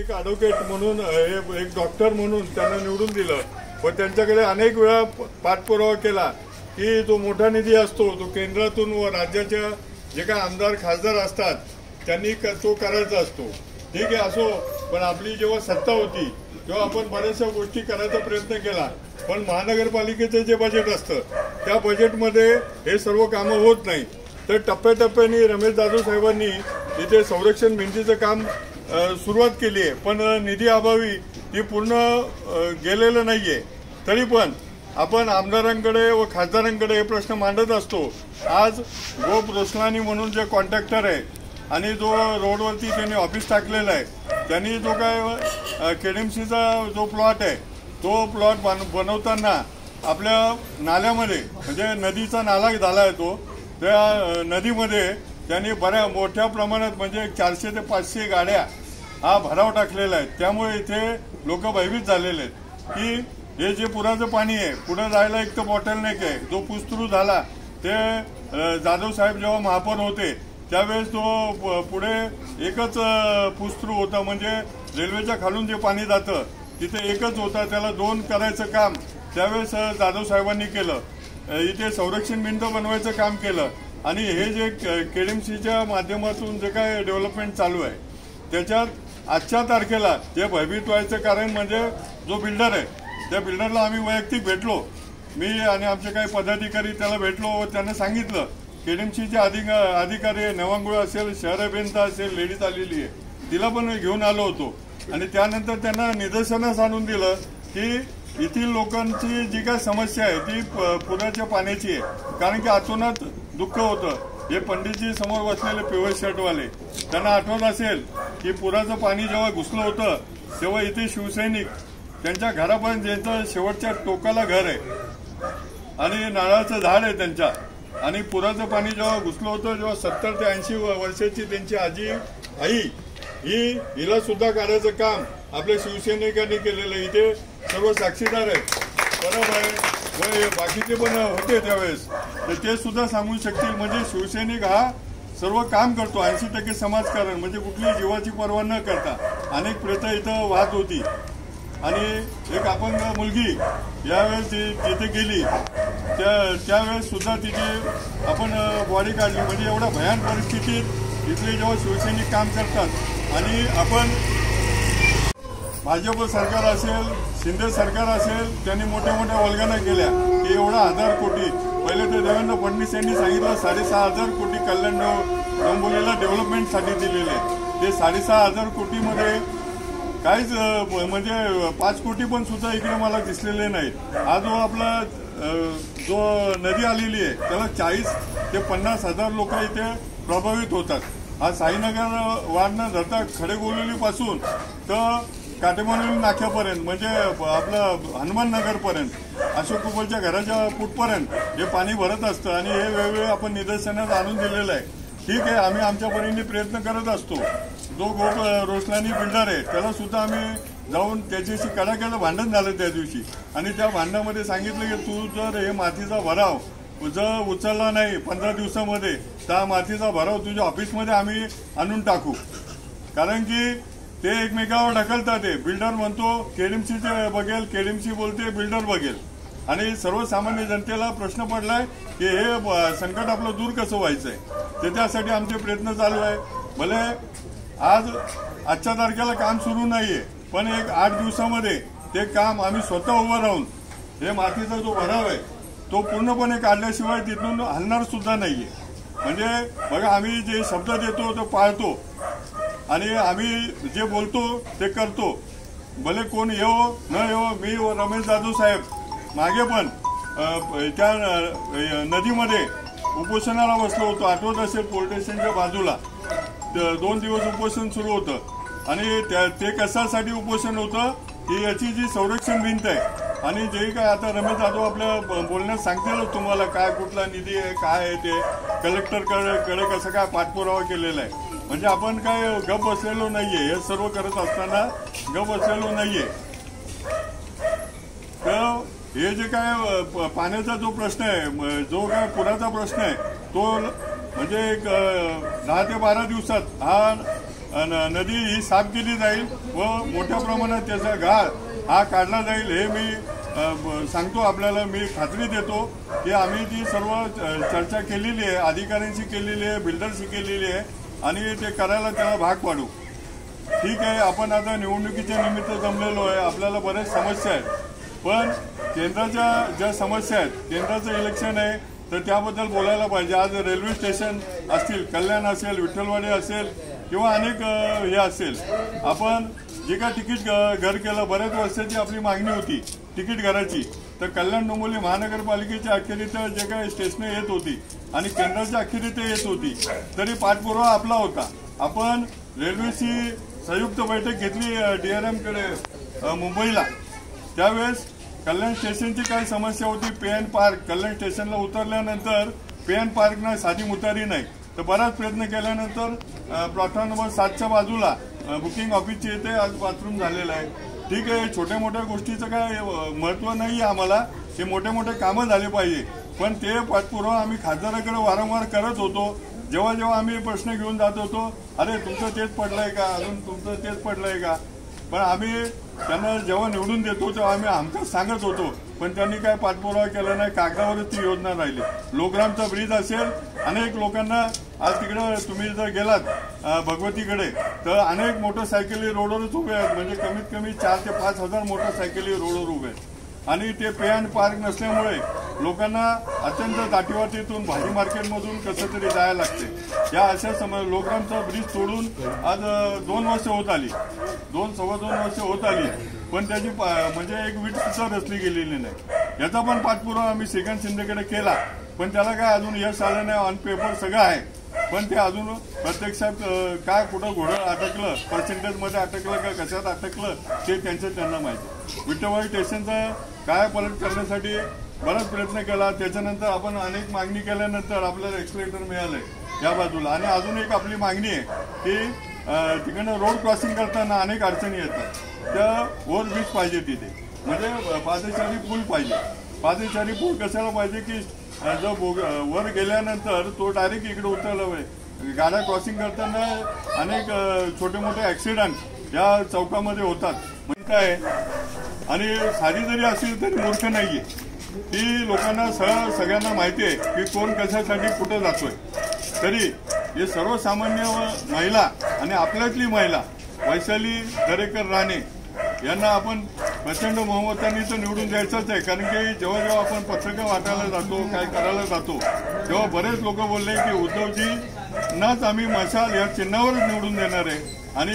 एक ॲडव्होकेट म्हणून एक डॉक्टर म्हणून त्यांना निवडून दिलं, पण त्यांच्याकडे अनेक वेळा पाठपुरावा केला की जो मोठा निधी असतो तो केंद्रातून व राज्याच्या जे काही आमदार खासदार असतात त्यांनी तो करायचा असतो. ठीक आहे, असो, पण आपली जेव्हा सत्ता होती तेव्हा आपण बऱ्याचशा गोष्टी करायचा प्रयत्न केला, पण महानगरपालिकेचं जे बजेट असतं त्या बजेटमध्ये हे सर्व कामं होत नाही. तर टप्प्याटप्प्याने रमेश जाधव साहेबांनी इथे संरक्षण भिंतीचं काम सुरुवात केली आहे, पण निधी अभावी ती पूर्ण गेलेलं नाहीये. तरी पण आपण आमदारांकडे व खासदारांकडे हे प्रश्न मांडत असतो. आज गोप रोशनानी म्हणून जे कॉन्ट्रॅक्टर आहे आणि जो रोडवरती त्यांनी ऑफिस टाकलेलं आहे, त्यांनी जो काय केडीएमसीचा जो प्लॉट आहे तो प्लॉट बनवताना आपल्या नाल्यामध्ये, म्हणजे नदीचा नाला झाला आहे तो, त्या नदीमध्ये त्यांनी बऱ्या मोठ्या प्रमाणात म्हणजे 400 ते 500 गाड्या हा भराव टाकलेला आहे. त्यामुळे इथे लोक भयभीत झालेले आहेत की हे जे पुराचं पाणी आहे पुढे जायला एक तर बॉटलनेक आहे. जो पुसतरू झाला ते जाधव साहेब जेव्हा महापौर होते त्यावेळेस तो पुढे एकच पुसतरू होता, म्हणजे रेल्वेच्या खालून जे पाणी जातं तिथे एकच होता, त्याला 2 करायचं काम त्यावेळेस जाधव साहेबांनी केलं. इथे संरक्षण भिंत बनवायचं काम केलं आणि हे जे केडीएमसीच्या माध्यमातून जे काय डेव्हलपमेंट चालू आहे त्याच्यात आजच्या तारखेला जे भयभीत व्हायचं कारण म्हणजे जो बिल्डर आहे त्या बिल्डरला आम्ही वैयक्तिक भेटलो, मी आणि आमचे काही पदाधिकारी त्याला भेटलो व त्यांना सांगितलं केडीएमसीचे अधिकारी नवांगुळ असेल, शहर अभियंता असेल, लेडीज आलेली आहे, तिला पण घेऊन आलो होतो आणि त्यानंतर त्यांना निदर्शनास आणून दिलं की येथील लोकांची जी काय समस्या आहे ती पुराच्या पाण्याची आहे. कारण की अतोनात दुःख होतं. हे पंडितजी समोर बसलेले पिवळे शर्टवाले, त्यांना आठवत असेल की पुराचं पाणी जेव्हा घुसलं होतं तेव्हा इथे शिवसैनिक त्यांच्या घरापर्यंत ज्यांचं शेवटच्या टोकाला घर आहे आणि नारळाचं झाड आहे त्यांच्या, आणि पुराचं पाणी जेव्हा घुसलं होतं जेव्हा 70 ते 80 वर्षाची त्यांची आजी आई हिला सुद्धा काढायचं काम आपल्या शिवसैनिकांनी केलेलं. इथे सर्व साक्षीदार आहेत, बरोबर आहे, व बाकीचे पण होते त्यावेळेस, तर ते सुद्धा सांगू शकतील. म्हणजे शिवसैनिक हा सर्व काम करतो. 80% समाजकारण, म्हणजे कुठली जीवाची पर्वा न करता. अनेक प्रेतं इथं वाहत होती आणि एक अपंग मुलगी यावेळेस तिथे गेली त्यावेळेस सुद्धा तिथे आपण बॉडी काढली. म्हणजे एवढ्या भयान परिस्थितीत इथले जेव्हा शिवसैनिक काम करतात आणि आपण भाजप सरकार असेल, शिंदे सरकार असेल, त्यांनी मोठ्या मोठ्या वल्गना केल्या की एवढा 1000 कोटी, पहिले ते देवेंद्र फडणवीस यांनी सांगितलं 6,500 कोटी कल्याण डोंबिवलीला डेव्हलपमेंटसाठी दिलेले. ते 6,500 कोटीमध्ये काहीच म्हणजे 5 कोटी पण सुद्धा इकडे मला दिसलेले नाहीत. हा जो आपला जो नदी आलेली आहे त्याला 40 ते 50,000 लोक इथे प्रभावित होतात. हा साईनगर वाढणं धरता खडेगोलवलीपासून तर काटेमानवली नाक्यापर्यंत, म्हणजे आपलं हनुमान नगरपर्यंत, अशोक कुबलच्या घराच्या फूटपर्यंत हे पाणी भरत असतं आणि हे वेगवेगळे आपण निदर्शनात आणून दिलेलं आहे. ठीक आहे, आम्ही आमच्या परीने प्रयत्न करत असतो. जो गोप रोशनानी बिल्डर आहे त्याला सुद्धा आम्ही जाऊन त्याच्याशी कडाक्याचं भांडण झालं त्या दिवशी आणि त्या भांडणामध्ये सांगितलं की तू जर हे मातीचा भराव जर उचलला नाही 15 दिवसामध्ये त्या मातीचा भराव तुझ्या ऑफिसमध्ये आम्ही आणून टाकू. कारण की ते एकमेकावर ढकलतात. ते बिल्डर म्हणतो केडीएमसीचे बघेल, केडीएमसी बोलते बिल्डर बघेल, आणि सर्वसामान्य जनतेला प्रश्न पडलाय की हे संकट आपलं दूर कसं व्हायचंय. तर त्यासाठी आमचे प्रयत्न चालू आहे. भले आजच्या तारखेला काम सुरू नाहीये, पण एक 8 दिवसामध्ये ते काम आम्ही स्वतः उभं राहून हे मातीचा जो भराव आहे तो पूर्णपणे काढल्याशिवाय तिथून हलणार सुद्धा नाहीये. म्हणजे बघा, आम्ही जे शब्द देतो तो पाळतो आणि आम्ही जे बोलतो ते करतो. भले कोण येवो न येवो, मी व रमेश जाधव साहेब मागे पण त्या नदीमध्ये उपोषणाला बसलो होतो. आठवत असेल, पोलीस स्टेशनच्या बाजूला 2 दिवस उपोषण सुरू होतं आणि ते कशासाठी उपोषण होतं की याची जी संरक्षण भिंत आहे आणि जे काय आता रमेश जाधव आपल्या बोलण्यात सांगतीलच तुम्हाला काय कुठला निधी आहे काय आहे ते कलेक्टरकडे कसं काय पाठपुरावा केलेला आहे. म्हणजे आपण काय गप बसलेलो नाहीये, हे सर्व करत असताना गप बसलेलो नाहीये. तर हे जे काय पाण्याचा जो प्रश्न आहे, जो काय पुराचा प्रश्न आहे, तो म्हणजे एक 10 ते 12 दिवसात हा नदी ही साफ केली जाईल व मोठ्या प्रमाणात त्याचा गाळ हा काढला जाईल हे मी सांगतो आपल्याला. मी खात्री देतो की आम्ही ती सर्व चर्चा केलेली आहे, अधिकाऱ्यांशी केलेली आहे, बिल्डरशी केलेली आहे आणि ते करायला त्याला भाग पाडू. ठीक आहे, आपण आता निवडणुकीच्या निमित्त जमलेलो आहे, आपल्याला बऱ्याच समस्या आहेत, पण केंद्राच्या ज्या समस्या आहेत, केंद्राचं इलेक्शन आहे तर त्याबद्दल बोलायला पाहिजे. आज रेल्वे स्टेशन असतील, कल्याण असेल, विठ्ठलवाडी असेल किंवा अनेक हे असेल, आपण जे काय तिकीट घर केलं, बऱ्याच वर्षाची आपली मागणी होती तिकीट घराची, तर कल्याण डोंबिवली महानगरपालिकेच्या अखेरीत जे काही स्टेशनं येत होती आणि केंद्राच्या अखेरीत येत होती तरी पाठपुरावा आपला होता. आपण रेल्वेची संयुक्त बैठक घेतली DRMकडे मुंबईला, त्यावेळेस कल्याण स्टेशनची काय समस्या होती, PN पार्क, कल्याण स्टेशनला उतरल्यानंतर PN पार्कना साधी उतारी नाही, तर बराच प्रयत्न केल्यानंतर प्लॅटफॉर्म नंबर 7च्या बाजूला बुकिंग ऑफिसच्या इथे आज बाथरूम झालेलं आहे. ठीक आहे, छोट्या मोठ्या गोष्टीचं काय महत्त्व नाही आहे आम्हाला, हे मोठे मोठे कामं झाले पाहिजे, पण ते पाठपुरावा आम्ही खासदाराकडे वारंवार करत होतो. जेव्हा जेव्हा आम्ही प्रश्न घेऊन जात होतो, अरे तुमचं तेच पडलंय का, अजून तुमचं तेच पडलंय का, पण आम्ही त्यांना जेव्हा निवडून देतो तेव्हा आम्ही आमचं सांगत होतो, पण त्यांनी काय पाठपुरावा केला नाही, कागदावरच ती योजना राहिली. लोकरामचा ब्रिज असेल, अनेक लोकांना आज तिकडं तुम्ही जर गेलात भगवतीकडे तर अनेक मोटरसायकली रोडवरच उभे आहेत, म्हणजे कमीत कमी 4 ते 5 हजार मोटरसायकली रोडवर उभे आहेत आणि ते PN पार्क नसल्यामुळे लोकांना अत्यंत दाटीवाटीतून भाजी मार्केटमधून कसं तरी जायला लागते. या अशा लोकरामचा ब्रिज सोडून आज 2 वर्ष होत आली, 2-2.25 वर्ष होत आली, पण त्याची म्हणजे एक वीट सुद्धा रचली गेलेली नाही. याचा पण पाठपुरावा आम्ही श्रीकांत शिंदेकडे केला, पण त्याला काय अजून यश आलं नाही. ऑन पेपर सगळं आहे, पण ते अजून प्रत्यक्षात काय कुठं घोडं अटकलं, पर्सेंटेजमध्ये अटकलं का कशात अटकलं ते त्यांना माहिती. विठ्ठलवाडी स्टेशनचा काय पलट करण्यासाठी बराच प्रयत्न केला, त्याच्यानंतर आपण अनेक मागणी केल्यानंतर आपल्याला एक्सलेटर मिळालंय या बाजूला. आणि अजून एक आपली मागणी आहे की तिकडनं रोड क्रॉसिंग करताना अनेक अडचणी येतात, त्या ओव्हरब्रिज पाहिजे तिथे, म्हणजे पादचारी पूल पाहिजे. पादचारी पूल कशाला पाहिजे की जो वर गेल्यानंतर तो डायरेक्ट इकडे उतरला पाहिजे. गाड्या क्रॉसिंग करताना अनेक छोटे मोठे ॲक्सिडेंट या चौकामध्ये होतात म्हणताय, आणि साधी जरी असली तरी मूर्ख नाहीये, ती लोकांना सगळ्यांना माहिती आहे की कोण कशासाठी कुठं जातोय. तरी हे सर्वसामान्य महिला आणि आपल्यातली महिला वैशाली दरेकर राणे यांना आपण प्रचंड बहुमताने तर निवडून द्यायचंच आहे, कारण की जेव्हा जेव्हा आपण पत्रकं वाटायला जातो, काय करायला जातो, तेव्हा बरेच लोक बोलले की उद्धवजींनाच आम्ही मशाल या चिन्हावरच निवडून देणार आहे. आणि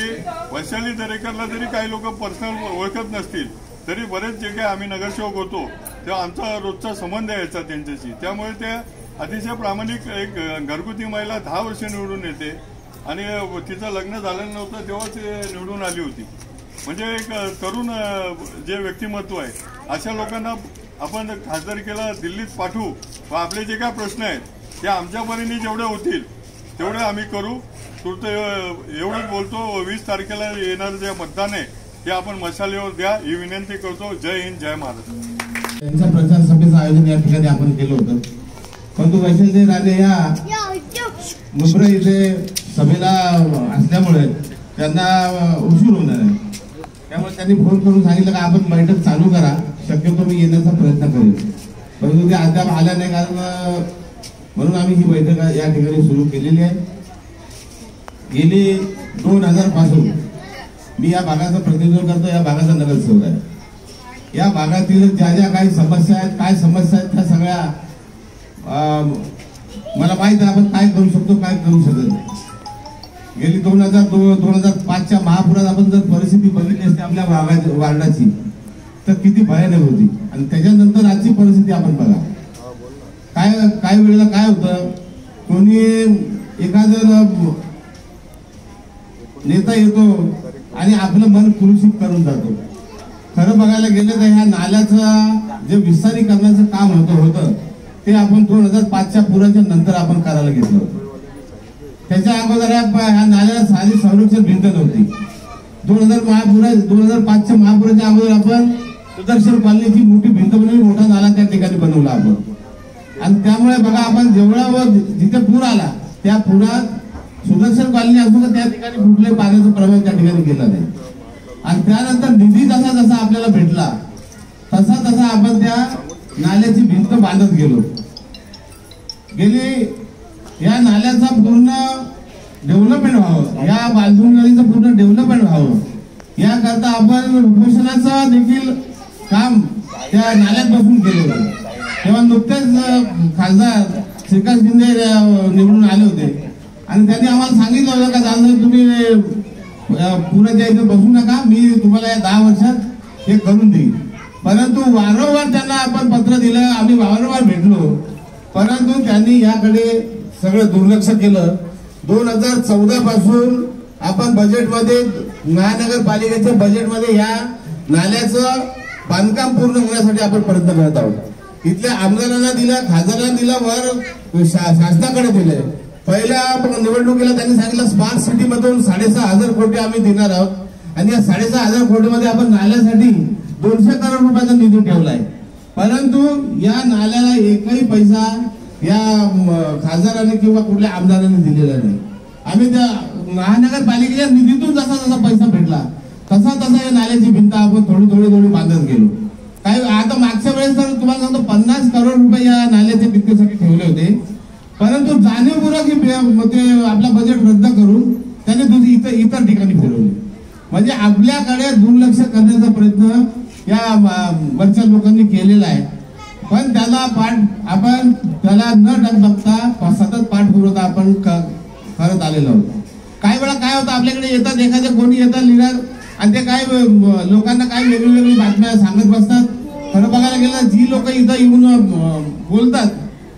वैशाली दरेकरला जरी काही लोक पर्सनल ओळखत नसतील तरी बरेच जे काही आम्ही नगरसेवक होतो तेव्हा आमचा रोजचा संबंध यायचा त्यांच्याशी, त्यामुळे ते अतिशय प्रामाणिक एक घरगुती महिला 10 वर्ष निवडून येते आणि तिचं लग्न झालेलं नव्हतं तेव्हाच निवडून आली होती. म्हणजे एक तरुण जे व्यक्तिमत्व आहे, अशा लोकांना आपण खासदारकीला दिल्लीत पाठवू व आपले जे काय प्रश्न आहेत ते आमच्या परीने जेवढे होतील तेवढे आम्ही करू. तूर्त एवढंच बोलतो. 20 तारखेला येणारं जे मतदान आहे ते आपण मशालीवर द्या ही विनंती करतो. जय हिंद, जय महाराष्ट्र. त्यांच्या प्रचार सभेचं आयोजन या ठिकाणी आपण केलं होतं, परंतु वैशाली राणे या मुंबई इथे सभेला असल्यामुळे त्यांना उशीर होणार आहे, त्यामुळे त्यांनी फोन करून सांगितलं का आपण बैठक चालू करा, शक्यतो मी येण्याचा प्रयत्न करेन, परंतु ते अद्याप आल्या नाही, कारण म्हणून आम्ही ही बैठक या ठिकाणी सुरू केलेली आहे. गेली 2000 पासून मी या भागाचं प्रतिनिधित्व करतो, या भागाचा नगरसेवक आहे. या भागातील ज्या ज्या काही समस्या आहेत, काय समस्या आहेत त्या सगळ्या मला माहित आहे आपण काय करू शकतो, काय करू शकत नाही. गेली 2005च्या महापुरात आपण जर परिस्थिती बघितली असते आपल्या वार्डाची तर किती भयानक होती, आणि त्याच्यानंतर आजची परिस्थिती आपण बघा. काय वेळेला काय होतं, कोणी एखादा नेता येतो आणि आपलं मन कुलुषित करून जातो. खरं बघायला गेलं तर ह्या नाल्याचं जे विस्तारीकरणाचं काम होतं ते आपण 2005च्या पुराच्या नंतर आपण करायला घेतलं. त्याच्या अगोदर ह्या नाल्याला साधी संरक्षण भिंत नव्हती. 2005च्या महापुराच्या अगोदर आपण सुदर्शन कॉलनीची मोठी भिंत बनवली, मोठा नाला त्या ठिकाणी बनवला आपण. आणि त्यामुळे बघा आपण जेवढा जिथे पूर आला त्या पुरात सुदर्शन कॉलनी असो का त्या ठिकाणी कुठल्याही पाण्याचा प्रभाव त्या ठिकाणी गेला नाही. आणि त्यानंतर निधी जसा जसा आपल्याला भेटला तसा तसा आपण त्या नाल्याची भिंत बांधत गेलो. गेली या नाल्याचा पूर्ण डेव्हलपमेंट व्हावं, या बांधून नदीचं पूर्ण डेव्हलपमेंट व्हावं याकरता आपण उपोषणाचं देखील काम त्या नाल्यात बसून केलं होतं. तेव्हा नुकतेच खासदार श्रीकांत शिंदे निवडून आले होते आणि त्यांनी आम्हाला सांगितलं होतं का दादा तुम्ही पुराच्या इथे बसू नका, मी तुम्हाला या 10 वर्षात हे करून देईन. परंतु वारंवार त्यांना आपण पत्र दिलं, आम्ही वारंवार भेटलो, परंतु त्यांनी याकडे सगळं दुर्लक्ष केलं. 2014 पासून आपण बजेटमध्ये महानगरपालिकेच्या बजेटमध्ये या नाल्याचं बांधकाम पूर्ण होण्यासाठी आपण प्रयत्न करत आहोत. इथल्या आमदारांना दिलं, खासदारांना दिलं, वर शासनाकडे दिले. पहिल्या निवडणुकीला त्यांनी सांगितलं स्मार्ट सिटी मधून 6,500 कोटी आम्ही देणार आहोत आणि या 6,500 कोटीमध्ये आपण नाल्यासाठी 200 करोड रुपयाचा निधी ठेवलाय. परंतु या नाल्याला एकही पैसा या खासदारांनी किंवा कुठल्या आमदारांनी दिलेला नाही. आम्ही त्या महानगरपालिकेच्या निधीतून जसा जसा पैसा भेटला तसा तसा या नाल्याची भिंत आपण थोडी बांधत गेलो. काय आता मागच्या वेळेस तर तुम्हाला सांगतो 50 करोड रुपये या नाल्याच्या भिंतीसाठी ठेवले होते, परंतु जाणीवपूर्वक आपला बजेट रद्द करून त्याने इतर ठिकाणी फिरवले. म्हणजे आपल्याकडे दुर्लक्ष करण्याचा प्रयत्न या वरच्या लोकांनी केलेला आहे. पण त्याला आपण त्याला न बघता सतत पाठपुरावा आपण करत आलेलो आहोत. काही वेळा काय होतं आपल्याकडे येतात एखाद्या कोणी येतात लिडर आणि ते काय लोकांना काय वेगळी बातम्या सांगत बसतात. खरं बघायला गेलं जी लोक इथं येऊन बोलतात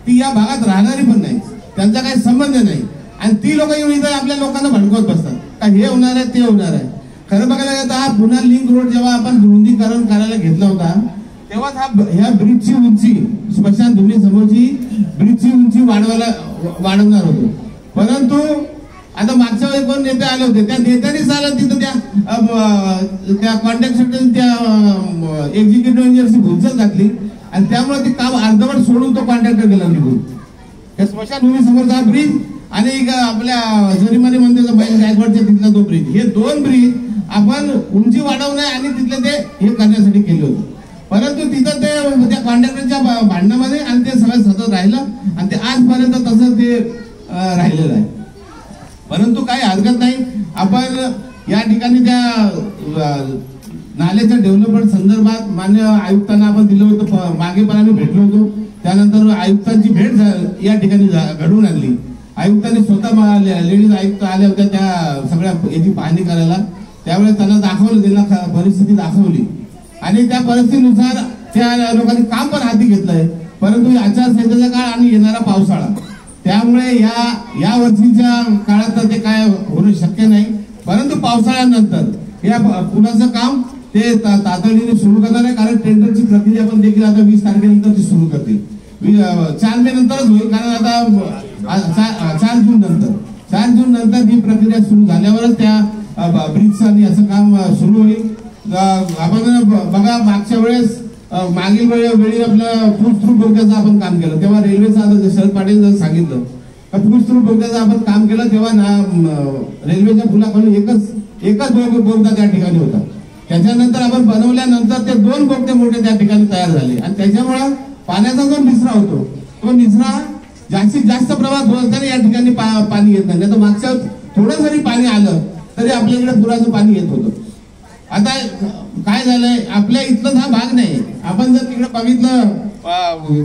ती या भागात राहणारी पण नाही, त्यांचा काही संबंध नाही आणि ती लोक येऊन इथं आपल्या लोकांना भडकवत बसतात का हे होणार आहे ते होणार आहे. खरं बघायला गेलं तर हा पुन्हा लिंक रोड जेव्हा आपण रुंदीकरण करायला घेतला होता तेव्हा ह्या ब्रिजची उंची स्मशानभूमी समोरची ब्रिजची उंची वाढवणार होतो. परंतु आता मागच्या वेळी कोण नेते आले होते त्या नेत्यांनीच आलं तिथं त्या कॉन्ट्रॅक्टर त्या एक्झिक्युटिव्ह इंजिनियरची भूलचूक घातली आणि त्यामुळे ते काम अर्धवट सोडून तो कॉन्ट्रॅक्टर गेला निघून. त्या स्मशानभूमी समोरचा ब्रिज आणि आपल्या जरीमारी मंदिरचा बैल गायकवाडच्या तिथला तो ब्रिज, हे 2 ब्रिज आपण उंची वाढवणे आणि तिथले ते हे करण्यासाठी केले होते. परंतु तिथं ते त्या कॉन्ट्रॅक्टरच्या भांडणामध्ये आणि ते सगळं सतत राहिलं आणि ते आजपर्यंत तसं ते राहिलेलं आहे. परंतु काही हरकत नाही, आपण या ठिकाणी त्या नाल्याच्या डेव्हलपमेंट संदर्भात मान्य आयुक्तांना आपण दिलं होतं, मागे पण आम्ही भेटलो होतो. त्यानंतर आयुक्तांची भेट या ठिकाणी घडवून आणली. आयुक्तांनी स्वतः लेडीज आयुक्त आल्या होत्या त्या सगळ्या याची पाहणी करायला. त्यावेळेस त्यांना दाखवलं, त्यांना परिस्थिती दाखवली आणि त्या परिस्थितीनुसार त्या लोकांनी काम पण हाती घेतलंय. परंतु आचारसंहितेचा काळ आणि येणारा पावसाळा त्यामुळे या वर्षीच्या काळात ते काय होणं शक्य नाही. परंतु पावसाळ्यानंतर या पुलाचं काम ते तातडीने सुरू करणार आहे. कारण टेंडरची प्रक्रिया पण देखील आता 20 तारखेनंतर ती सुरू करतील. 4 मे नंतरच होईल, कारण आता 4 जून नंतर ही प्रक्रिया सुरू झाल्यावरच त्या ब्रिजचं आणि असं काम सुरू होईल. आपण बघा मागच्या वेळेस मागील वेळी आपलं फुलथ्रू बोगद्याचं आपण काम केलं तेव्हा रेल्वेचं शरद पाटील सांगितलं फुलथ्रू बोगद्याचं आपण काम केलं तेव्हा रेल्वेच्या पुलाखाली एकच बोगदा त्या ठिकाणी होता. त्याच्यानंतर आपण बनवल्यानंतर ते 2 बोगदे मोठे त्या ठिकाणी तयार झाले आणि त्याच्यामुळे पाण्याचा जो निचरा होतो तो निचरा जास्तीत जास्त प्रमाणात होत असताना या ठिकाणी पाणी येत नाही. तर मागच्या थोडं जरी पाणी आलं तरी आपल्याकडे पुराचं पाणी येत होतं. आता काय झालंय, आपल्या इथलाच हा भाग नाही. आपण जर तिकडे बघितलं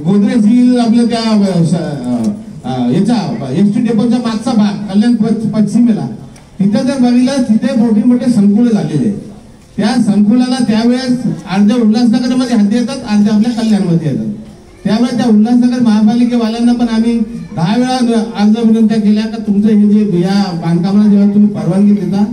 गोदरेज हिल आपल्या त्या याचा एसटी डेपोच्या मागचा भाग कल्याण पश्चिमेला तिथे जर बघितलं तिथे मोठे संकुल झालेले. त्या संकुलाला त्यावेळेस अर्ध्या उल्हासनगरमध्ये हद्दी येतात, अर्ध्या आपल्या कल्याणमध्ये येतात. त्यामुळे त्या उल्हासनगर महापालिकेवाल्यांना पण आम्ही 10 वेळा अर्ज विनंत्या केल्या का तुमचं हे जे या बांधकामाला जेव्हा तुम्ही परवानगी देता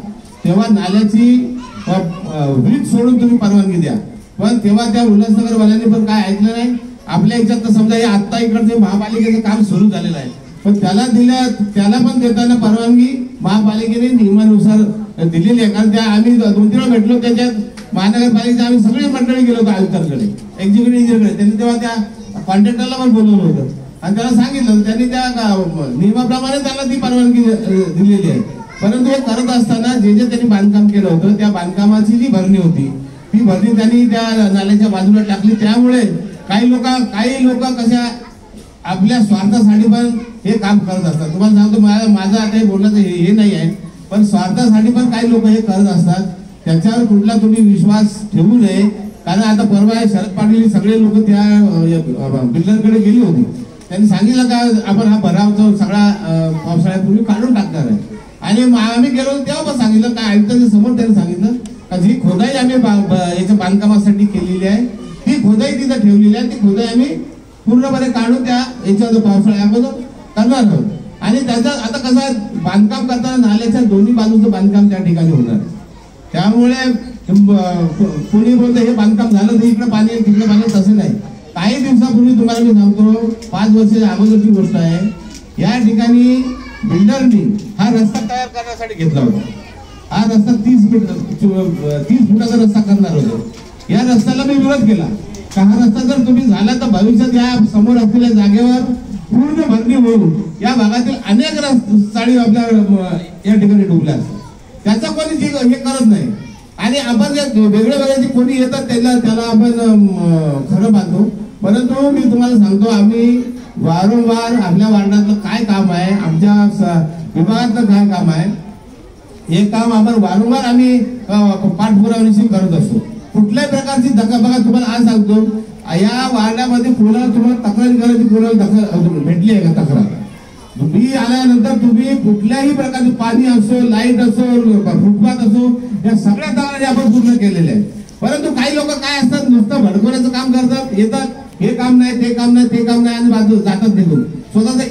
तेव्हा नाल्याची ब्रिज सोडून तुम्ही परवानगी द्या. पण तेव्हा त्या उल्हासनगर वाल्यांनी पण काय ऐकलं नाही. आपल्या याच्यात तर समजा हे आत्ता इकडचे महापालिकेचं काम सुरू झालेलं आहे, पण त्याला पण देताना परवानगी महापालिकेने नियमानुसार दिलेली आहे. कारण त्या आम्ही 2-3 वेळा भेटलो, त्याच्यात महानगरपालिकेचे आम्ही सगळी मंडळी गेलो होतो आयुक्तांकडे, एक्झिक्युटिव्ह इंजिनियरकडे. त्यांनी तेव्हा त्या कॉन्ट्रॅक्टरला पण बोलवलं होतं आणि त्याला सांगितलं, त्यांनी त्या नियमाप्रमाणे त्याला ती परवानगी दिलेली आहे. परंतु हे करत असताना जे त्यांनी बांधकाम केलं होतं त्या बांधकामाची जी भरणी होती ती भरणी त्यांनी त्या नाल्याच्या बाजूला टाकली. त्यामुळे काही लोक कशा आपल्या स्वार्थासाठी पण हे काम करत असतात. तुम्हाला सांगतो, माझं आता हे बोलण्याचं हे नाही आहे, पण स्वार्थासाठी पण काही लोक हे करत असतात. त्याच्यावर कुठला तुम्ही विश्वास ठेवू नये. कारण आता परवा शरद पाटील सगळे लोक त्या बिल्डरकडे गेली होती. त्यांनी सांगितलं का आपण हा भराव सगळा पावसाळ्यापूर्वी काढून टाकणार आहे. आणि आम्ही गेलो तेव्हा पण सांगितलं का आयुक्ताच्या समोर त्यांनी सांगितलं का जी खोदाई आम्ही याच्या बांधकामासाठी केलेली आहे ती खोदाई तिथं ठेवलेली आहे. ती खोदाई आम्ही पूर्णपणे काढून त्या याच्या पावसाळ्यामध्ये करणार आहोत. आणि त्याचा आता कसं आहे, बांधकाम करताना नाल्याच्या दोन्ही बाजूचं बांधकाम त्या ठिकाणी होणार. त्यामुळे कोणी बोलतं हे बांधकाम झालं तर इकडे पाणी आहे तिकडे पाणी, तसं नाही. काही दिवसापूर्वी तुम्हाला मी सांगतो, 5 वर्षाच्या अगोदरची गोष्ट आहे, या ठिकाणी बिल्डरनी हा रस्ता तयार करण्यासाठी घेतला होता. हा रस्ता 30 फुटाचा रस्ता करणार होतो. या रस्त्याला मी विरोध केला का हा रस्ता जर तुम्ही झाला तर भविष्यात या समोर असलेल्या जागेवर पूर्ण भरणी होऊन या भागातील अनेक चाळी आपल्या या ठिकाणी डुबल्या असतात. त्याचा कोणी हे करत नाही. आणि आपण वेगळे कोणी येतात त्याला आपण खरं मानतो. परंतु मी तुम्हाला सांगतो, आम्ही वारंवार आपल्या वार्डातलं काय काम आहे, आमच्या विभागातलं काय काम आहे, हे काम आपण वारंवार आम्ही पाठपुराव्याशी करत असतो. कुठल्याही प्रकारची दखल, बघा तुम्हाला आज सांगतो, या वार्डामध्ये कोणाला तुम्हाला तक्रारी करायची कोणाला भेटली आहे का तक्रार? तुम्ही आल्यानंतर तुम्ही कुठल्याही प्रकारचे पाणी असो, लाईट असो, फुटपाथ असो, या सगळ्या तक्रारी आपण पूर्ण केलेल्या आहेत. परंतु काही लोक काय असतात, नुसतं भडकवण्याचं काम करतात, येतात, हे काम नाही ते काम नाही ते काम नाही आणि बाजू जातात निघून. स्वतःच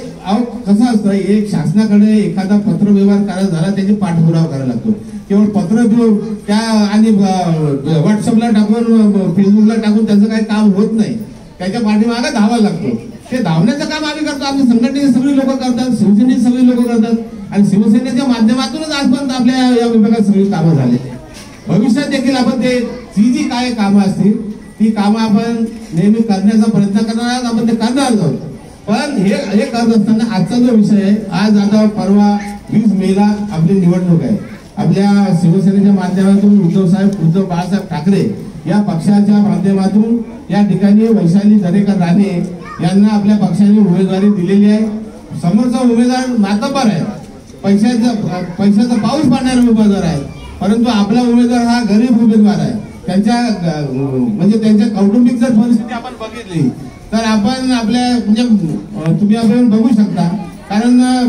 कसं असतं, एक शासनाकडे एखादा पत्र व्यवहार करायचा झाला त्याची पाठपुरावा करायला लागतो. केवळ पत्र देऊन त्या आणि व्हॉट्सअपला टाकून फेसबुकला टाकून त्याचं काही काम होत नाही. त्याच्या पाठीमागे धावायला लागतो. ते धावण्याचं काम आम्ही करतो. आम्ही संघटनेचे सगळी लोक करतात, शिवसेनेची सगळी लोक करतात आणि शिवसेनेच्या माध्यमातूनच आजपर्यंत आपल्या या विभागात सगळी कामं झाली. भविष्यात देखील आपण जी काय कामं असतील ती कामं आपण नेहमी करण्याचा प्रयत्न करणार आहोत, आपण ते करणार आहोत. पण हे करत असताना आजचा जो विषय आहे, आज आता परवा 20 मेला आपली निवडणूक आहे. आपल्या शिवसेनेच्या माध्यमातून उद्धव बाळासाहेब ठाकरे या पक्षाच्या माध्यमातून या ठिकाणी वैशाली दरेकर राणे यांना आपल्या पक्षाने उमेदवारी दिलेली आहे. समोरचा उमेदवार मातब्बर आहे, पैशाचा पाऊस पाडणारा उमेदवार आहे. परंतु आपला उमेदवार हा गरीब उमेदवार आहे. त्यांच्या कौटुंबिक जर परिस्थिती आपण बघितली तर आपण आपल्या तुम्ही आपण बघू शकता. कारण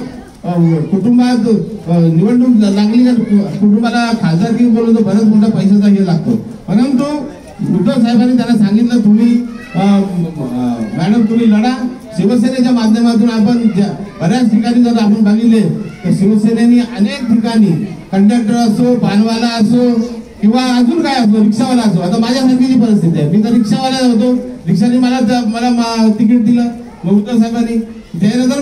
कुटुंबात निवडणूक लागली तर कुटुंबाला खासदारकी बोललो तर बराच मोठा पैशाचा हे लागतो. परंतु उद्धव साहेबांनी त्यांना सांगितलं, तुम्ही मॅडम तुम्ही लढा. शिवसेनेच्या माध्यमातून आपण बऱ्याच ठिकाणी जर आपण बघितले तर शिवसेनेने अनेक ठिकाणी कंडक्टर असो, पानवाला असो किंवा अजून काय असो, रिक्षावाला असो. आता माझ्यासारखीची परिस्थिती आहे, मी तर रिक्षावाला होतो, रिक्षाने मला तिकीट दिलं उद्धव साहेबांनी. त्यानंतर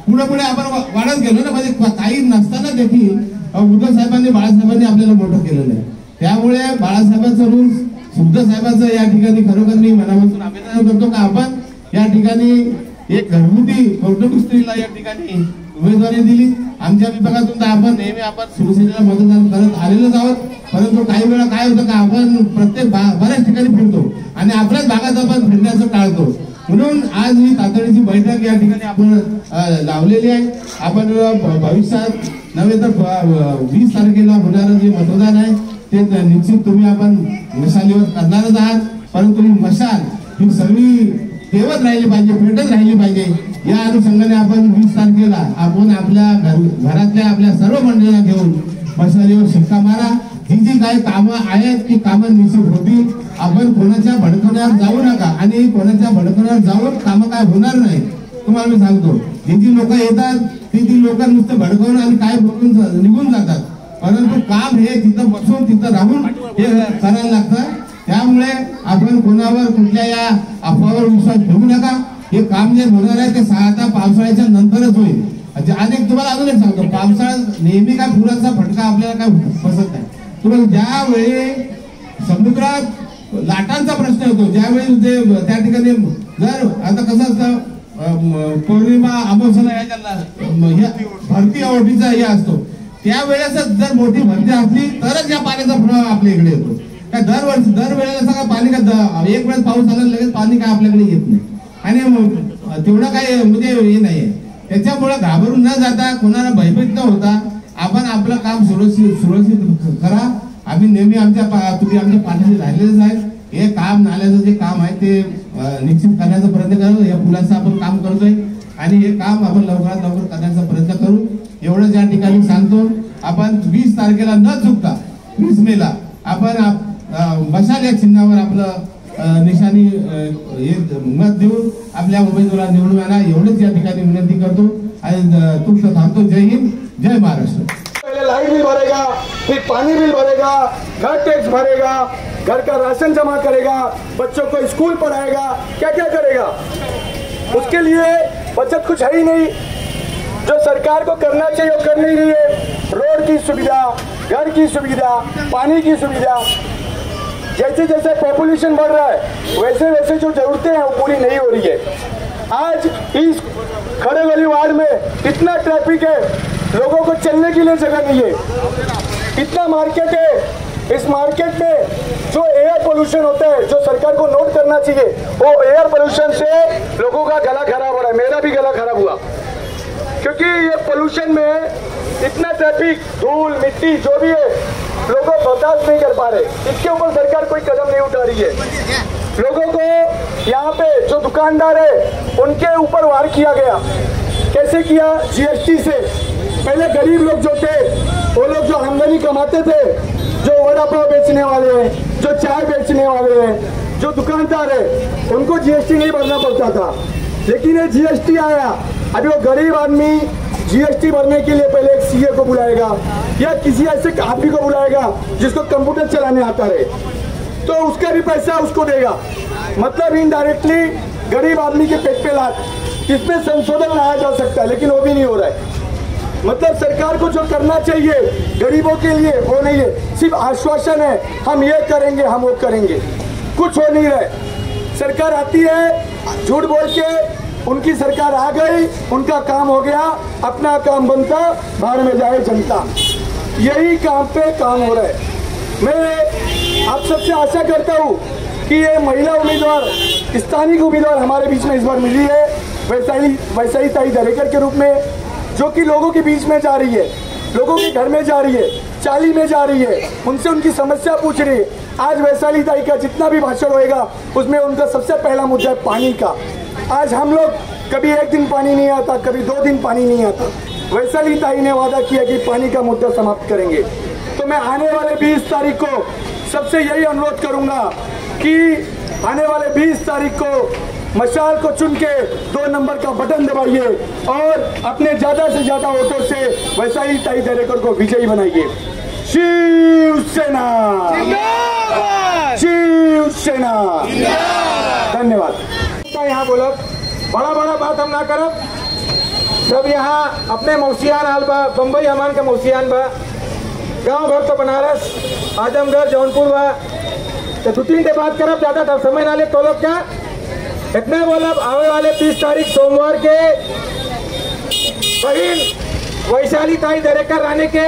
पुढे आपण वाढत गेलो ना, म्हणजे काही नसताना देखील उद्धव साहेबांनी बाळासाहेबांनी आपल्याला मोठं केलेलं आहे. त्यामुळे बाळासाहेबांचं रूल्स, उद्धव साहेबांचं या ठिकाणी खरोखर मी मनापासून अभिनंदन करतो का आपण या ठिकाणी एक घरगुती कौटुंबिक स्त्रीला या ठिकाणी उमेदवारी दिली. आमच्या विभागातून तर आपण नेहमी शिवसेनेला मतदान करत आलेलोच आहोत. परंतु काही वेळा काय होतं का आपण प्रत्येक बऱ्याच ठिकाणी फिरतो आणि आपल्याच भागात आपण फिरण्याचं टाळतो. म्हणून आज ही तातडीची बैठक या ठिकाणी आपण लावलेली आहे. आपण भविष्यात नव्हे तर 20 तारखेला होणारं जे मतदान आहे ते निश्चित तुम्ही आपण मशालीवर करणारच आहात. परंतु ही मशाल ही सगळी तेवत राहिली पाहिजे, पेटत राहिली पाहिजे. या अनुषंगाने आपण 20 तारखेला आपण आपल्या घरातल्या आपल्या सर्व मंडळींना घेऊन मशालीवर शिक्का मारा. ही जी काही कामं आहेत ती कामं निश्चित होतील. आपण कोणाच्या भडकवण्यावर जाऊ नका आणि कोणाच्या भडकवण्यावर जाऊन कामं काय होणार नाही. तुम्हाला मी सांगतो, जी लोक येतात ती लोक नुसतं भडकवून आणि काय बोलून निघून जातात. परंतु काम हे तिथं बसून तिथं राहून हे करायला लागतं. त्यामुळे आपण कोणावर कुठल्या या अफवावर विश्वास ठेवू नका. हे काम जे होणार आहे ते आता पावसाळ्याच्या नंतरच होईल. अनेक तुम्हाला अजून एक सांगतो, पावसाळ्यात नेहमी काय पुराचा फटका आपल्याला काय बसत नाही. तुम्हाला ज्यावेळी समुद्रात लाटांचा प्रश्न होतो, ज्यावेळी त्या ठिकाणी जर आता कसं असतं पौर्णिमा अमावस्याला भरती ओढीचा हे असतो, त्यावेळेस जर मोठी भरती असली तरच या पाण्याचा प्रवाह आपल्या इकडे येतो. काय दरवेळेला सगळं पाणी का एक वेळेस पाऊस आला लगेच पाणी काय आपल्याकडे येत नाही आणि तेवढं काय म्हणजे हे नाहीये. त्याच्यामुळे घाबरून न जाता कोणाला भयभीत न होता आपण आपलं काम सुरक्षित करा. आम्ही नेहमी तुम्ही आमच्या पाठीशी राहिलेलेच आहेत. हे काम नाल्याचं जे काम आहे ते निश्चित करण्याचा प्रयत्न करू. या पुलाचं आपण काम करतोय आणि हे काम आपण लवकरात लवकर करण्याचा प्रयत्न करू. एवढंच या ठिकाणी सांगतो. आपण 20 तारखेला न चुकता 20 मेला आपण मशाल या चिन्हावर आपलं निशाणी मत देऊन आपल्या उमेदवाराला निवडून आणा. एवढंच या ठिकाणी विनंती करतो आणि तुमचं थांबतो. जय हिंद, जय महाराष्ट्र. पहले लाइट बिल भरेगा, फिर पानी बिल भरेगा, घर टैक्स भरेगा, घर का राशन जमा करेगा, बच्चों को स्कूल पढ़ाएगा, क्या क्या करेगा. उसके लिए बचत कुछ है ही नहीं. जो सरकार को करना चाहिए वो कर नहीं रही है. रोड की सुविधा, घर की सुविधा, पानी की सुविधा, जैसे जैसे पॉपुलेशन बढ़ रहा है वैसे वैसे जो जरूरतें हैं वो पूरी नहीं हो रही है. आज इस खड़ेगली वार्ड में इतना ट्रैफिक है, लोगों को चलने के लिए जगह नहीं है. इतना मार्केट है, इस मार्केट में जो एयर पोल्यूशन होता है जो सरकार को नोट करना चाहिए, वो एयर पोल्यूशन से लोगों का गला खराब हो रहा है. मेरा भी गला खराब हुआ क्योंकि ये पोल्यूशन में इतना ट्रैफिक, धूल, मिट्टी जो भी है लोगों बर्दाश्त नहीं कर पा रहे. इसके ऊपर सरकार कोई कदम नहीं उठा रही है. लोगों को यहाँ पे जो दुकानदार है उनके ऊपर वार किया गया. कैसे किया? GST से. पहले गरीब लोग जो थे वो लोग जो आमदनी कमाते थे, जो वड़ा पाव बेचने वाले हैं, जो चाय बेचने वाले हैं, जो दुकानदार है, उनको GST नहीं भरना पड़ता था. लेकिन ये GST आया. अभी वो गरीब आदमी GST भरने के लिए पहले एक CA को बुलाएगा या किसी ऐसे आदमी को बुलाएगा जिसको कंप्यूटर चलाने आता है, तो उसका भी पैसा उसको देगा. मतलब इनडायरेक्टली गरीब आदमी के पेट पे लात. इसमें संशोधन लाया जा सकता है लेकिन वो भी नहीं हो रहा है. मतलब सरकार को जो करना चाहिए गरीबों के लिए वो नहीं है, सिर्फ आश्वासन है, हम ये करेंगे, हम वो करेंगे. कुछ हो नहीं रहा है. सरकार आती है झूठ बोल के, उनकी सरकार आ गई, उनका काम हो गया, अपना काम बनता, बाहर में जाए जनता. यही काम पे काम हो रहा है. मैं आप सबसे आशा करता हूँ कि ये महिला उम्मीदवार, स्थानीय उम्मीदवार हमारे बीच में इस बार मिली है, वैशाली ताई दरेकर के रूप में, जो कि लोगों के बीच में जा रही है, लोगों के घर में जा रही है, चाली में जा रही है, उनसे उनकी समस्या पूछ रही है. आज वैशाली ताई का जितना भी भाषण होएगा उसमें उनका सबसे पहला मुद्दा है पानी का. आज हम लोग कभी एक दिन पानी नहीं आता, कभी 2 दिन पानी नहीं आता. वैशाली ताई ने वादा किया कि पानी का मुद्दा समाप्त करेंगे. तो मैं आने वाले 20 तारीख को सबसे यही अनुरोध करूंगा कि आने वाले 20 तारीख को मशाल को चुन के 2 नंबर का बटन दबाइए और अपने ज्यादा से ज्यादा वोटों से वैशाली ताई दरेकर को विजयी बनाइए. शिवसेना, शिवसेना. धन्यवाद. यहाँ बोलब बड़ा बड़ा बात हम ना करब. सब यहाँ अपने मौसियान हाल बा, बम्बई हमान का मौसियान बा, गांव भर तो बनारस, आजमगढ़, जौनपुर बा. तो 2-3 बात करब, ज्यादा समय ना ले. तो लोग क्या इतने बोलब, आने वाले 30 तारीख सोमवार के बहन वैशाली ताई दरेकर रानी के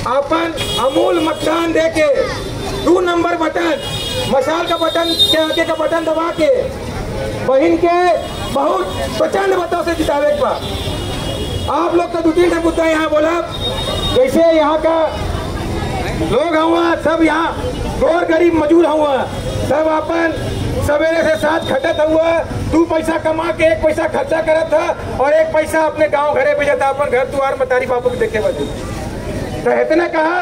अपन अमूल मतदान दे के 2 नंबर बटन, मशाल का बटन के आगे का बटन दबा के बहन के बहुत प्रचंड मतों से जितावे के बाद. आप लोग तो 2-3 मुद्दा यहाँ बोला. जैसे यहाँ का लोग हुआ सब, यहाँ गौर गरीब मजूर हुआ, सब अपन सवेरे से साथ खटत हुआ. 2 पैसा कमा के 1 पैसा खर्चा करत था और 1 पैसा अपने गांव घरे भेजता अपन घर द्वार मतारी बापू के देखे बजे. तो इतने कहा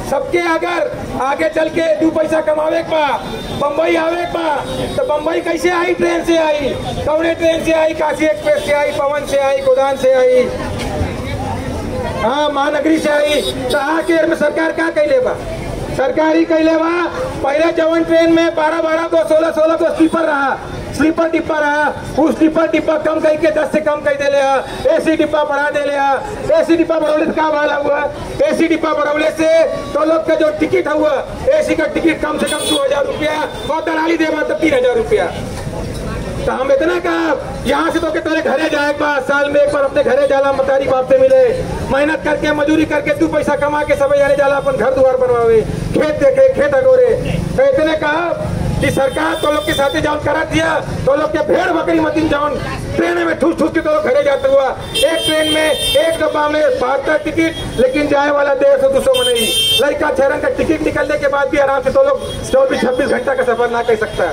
सबके अगर आगे चल के 2 पैसा कमावे पा, बम्बई आवे पा, तो बम्बई कैसे आई? ट्रेन से आई. कौने ट्रेन से आई? काशी एक्सप्रेस से आई, पवन से आई, गोदान से आई, हाँ महानगरी से आई. तो आके में सरकार क्या कैले बा? सरकारी कैले बा. पहले जवन ट्रेन में 12-12 को 16-16 को स्लीपर डिब्बा रहा, वो स्लीपर डिब्बा कम करके 10 से कम कर दे ले. AC डिब्बा बढ़ा दे ले. AC डिब्बा बढ़ाने से क्या वाला हुआ? AC डिब्बा बढ़ाने से तो लोग का जो टिकट हुआ, AC का टिकट कम से कम 2000 रुपया और दलाली देवा तब 3000 रुपया. तो हम इतना कहा यहाँ से तो के तेरे घरे जाए एक बार, साल में एक बार अपने घरे जाला, मतारी बाप से मिले, मेहनत करके मजूरी करके 2 पैसा कमा के सब जाने जाला, अपन घर द्वार बनवावे, खेत देखे, खेत अगोरे। तो इतने कहा कि सरकार तो लोग के साथ जाऊन करा दिया, तो लोग के भेड़ बकरी मतीन जाऊन ट्रेन में ठूस ठूस के तो लोग घरे जाते हुआ। एक ट्रेन में एक डब्बा में 72 टिकट, लेकिन जाए वाला 150-200 में नहीं। लड़का 6 रंग का टिकट निकलने के बाद भी आराम से तो लोग 24-26 घंटा का सफर ना कर सकता।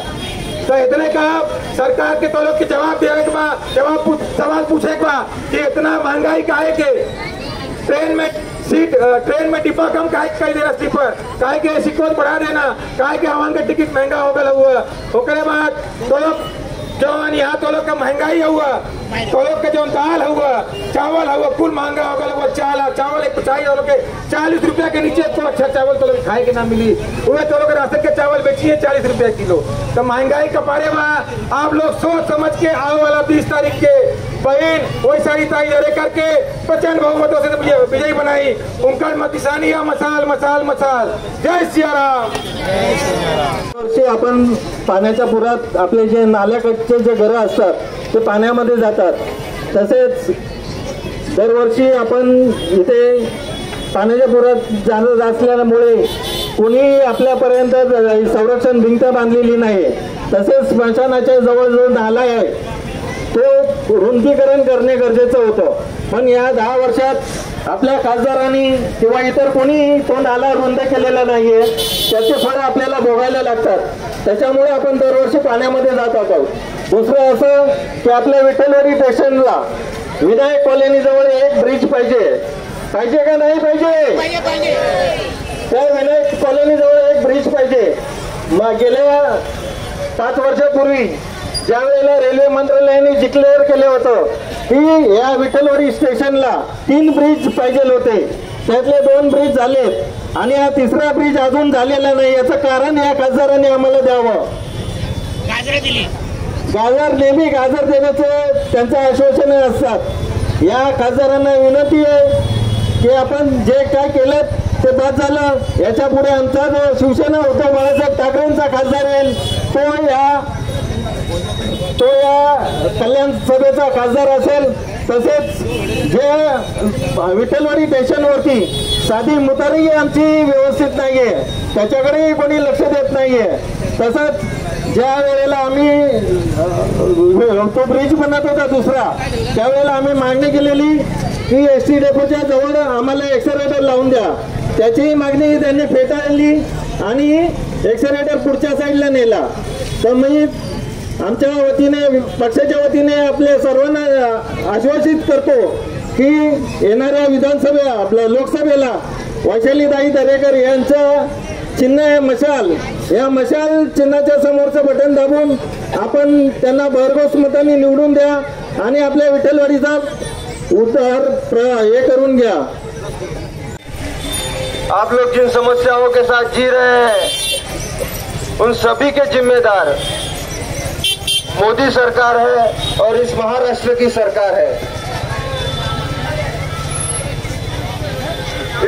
तो इतने कहा सरकार के तो लोग के जवाब देने के बाद सवाल पूछे के बाद कि इतना महंगाई काहे के, ट्रेन में डिब्बा कम काहे कर देना, स्लीपर काहे के सिक्कोत बढ़ा देना, काहे के हवान का टिकट महंगा हो गया हुआ। ओकरे बाद तो लोग जवान यहाँ तो लोग का महंगाई हुआ, तो लोग के जो दाल हुआ, चावल हुआ, कुल महंगा हो गया हुआ। चावल एक 40 रुपया के नीचे तो अच्छा चावल तो लोग खाए के ना मिली, उन्हें तो लोग राशन के चावल बेचिए 40 रुपया किलो। तो महंगाई का पारे बा आप लोग सोच समझ के आओ वाला 20 तारीख के बहन वैसा ही तैयारी करके 55 बहुमतों से विजयी बनाई। उनका मत या मसाल मसाल मसाल। जय सिया राम। वर्षी आपण पाण्याच्या पुरात आपले जे नाल्याकडचे जे घरं असतात ते पाण्यामध्ये जातात, तसेच दरवर्षी आपण इथे पाण्याच्या पुरात जाणं असल्यामुळे कोणी आपल्यापर्यंत संरक्षण भिंत बांधलेली नाही। तसेच स्मशानाच्या जवळ जो नाला आहे तो रुंदीकरण करणे गरजेचं होतं, पण या 10 वर्षात आपल्या खासदारांनी किंवा इतर कोणी तो नाला रुंद केलेला नाहीये, त्याचे फळ आपल्याला भोगायला लागतात। त्याच्यामुळे आपण दरवर्षी पाण्यामध्ये जात आहोत। दुसरं असं की आपल्या विठ्ठलवाडी स्टेशनला विनायक कॉलनी जवळ एक ब्रिज पाहिजे का नाही पाहिजे? त्या विनायक कॉलनी जवळ एक ब्रिज पाहिजे। गेल्या 5 वर्षापूर्वी ज्या वेळेला रेल्वे मंत्रालयाने डिक्लेअर केलं होतं की या विठ्ठलवाडी स्टेशनला 3 ब्रिज पाहिजे होते, त्यातले 2 ब्रिज झालेत आणि हा 3रा ब्रिज अजून झालेला नाही। याचं कारण या खासदारांनी आम्हाला द्यावं। गाजर नेहमी गाजर देण्याचं त्यांचं आश्वासन असतात। या खासदारांना विनंती आहे की आपण जे काय केलं ते बाद झालं, याच्या पुढे आमचा जो शिवसेना उद्धव बाळासाहेब ठाकरेंचा खासदार येईल तो या कल्याण सभेचा खासदार असेल। तसेच जे विठ्ठलवाडी स्टेशनवरती साधी मुतारी आमची व्यवस्थित नाहीये, त्याच्याकडेही कोणी लक्ष देत नाहीये। तसंच ज्या वेळेला आम्ही तो ब्रिज बनत होता 2रा, त्यावेळेला आम्ही मागणी केलेली की एसटी डेपोच्या जवळ आम्हाला एक्सेलेरेटर लावून द्या, त्याचीही मागणी त्यांनी फेटाळली आणि एक्सेलेरेटर पुढच्या साईडला नेला। तर मी आमच्या वतीने पक्षाच्या वतीने आपल्या सर्वांना आश्वासित करतो की येणाऱ्या विधानसभा आपल्या लोकसभेला वैशालीताई दरेकर यांचं चिन्ह आहे मशाल, या मशाल चिन्हाच्या समोरचं बटन दाबून आपण त्यांना भरघोस मतांनी निवडून द्या आणि आपल्या विठ्ठलवाडीचा उद्धार हे करून घ्या। आप लोग जिन समस्याओं के साथ जी रहे हैं उन सभी के जिम्मेदार मोदी सरकार है और इस महाराष्ट्र की सरकार है।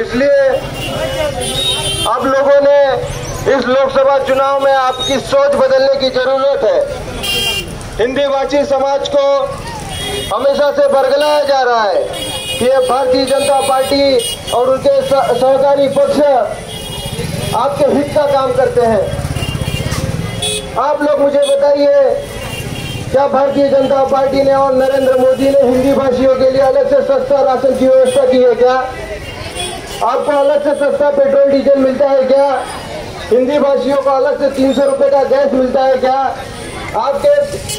इसलिए आप लोगों ने इस लोकसभा चुनाव में आपकी सोच बदलने की जरूरत है। हिंदी भाषी समाज को हमेशा से बरगलाया जा रहा है कि ये भारतीय जनता पार्टी और उनके सहकारी पक्ष आपके हित का काम करते हैं। आप लोग मुझे बताइए, क्या भारतीय जनता पार्टी ने और नरेंद्र मोदी ने हिंदी भाषियों के लिए अलग से सस्ता राशन की व्यवस्था की है क्या? आपको अलग से सस्ता पेट्रोल डीजल मिलता है क्या? हिंदी भाषियों को अलग से 300 रुपए का गैस मिलता है क्या? आपके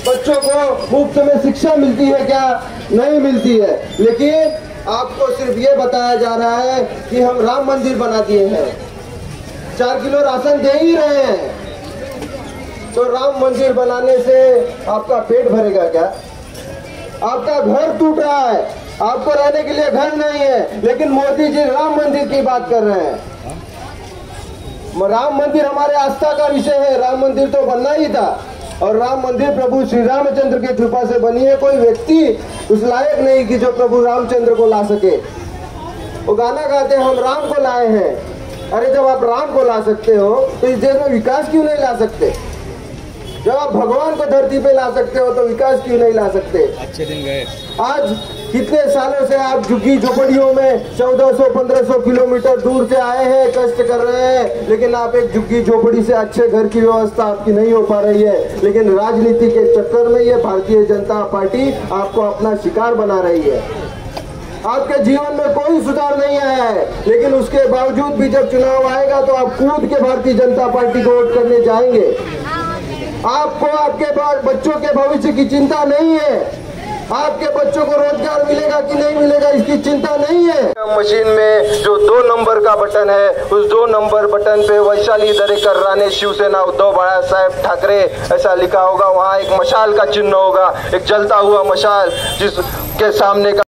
बच्चों को मुफ्त में शिक्षा मिलती है क्या? नहीं मिलती है। लेकिन आपको सिर्फ ये बताया जा रहा है कि हम राम मंदिर बना दिए हैं, 4 किलो राशन दे ही रहे हैं। तो राम मंदिर बनाने से आपका पेट भरेगा क्या? आपका घर टूट रहा है, आपको रहने के लिए घर नहीं है, लेकिन मोदी जी राम मंदिर की बात कर रहे हैं। राम मंदिर हमारे आस्था का विषय है, राम मंदिर तो बनना ही था और राम मंदिर प्रभु श्री रामचंद्र के कृपा से बनी है। कोई व्यक्ति उस लायक नहीं कि जो प्रभु रामचंद्र को ला सके। वो गाना गाते हैं हम राम को लाए हैं। अरे जब आप राम को ला सकते हो तो इस देश में विकास क्यों नहीं ला सकते? जब आप भगवान को धरती पे ला सकते हो तो विकास क्यों नहीं ला सकते? अच्छे दिन गए। आज कितने सालों से आप झुग्गी झोपड़ियों में 1400-1500 किलोमीटर दूर से आए हैं, कष्ट कर रहे हैं, लेकिन आप एक झुग्गी झोपड़ी से अच्छे घर की व्यवस्था आपकी नहीं हो पा रही है। लेकिन राजनीति के चक्कर में ये भारतीय जनता पार्टी आपको अपना शिकार बना रही है। आपके जीवन में कोई सुधार नहीं आया है, लेकिन उसके बावजूद भी जब चुनाव आएगा तो आप कूद के भारतीय जनता पार्टी को वोट करने जाएंगे। आपको आपके बच्चों के भविष्य की चिंता नहीं है, आपके बच्चों को रोजगार मिलेगा कि नहीं मिलेगा इसकी चिंता नहीं है। मशीन में जो 2 नंबर का बटन है, उस 2 नंबर बटन पे वैशाली दरेकर राणे शिवसेना उद्धव बाळासाहेब ठाकरे ऐसा लिखा होगा। वहाँ एक मशाल का चिन्ह होगा, एक जलता हुआ मशाल जिसके सामने का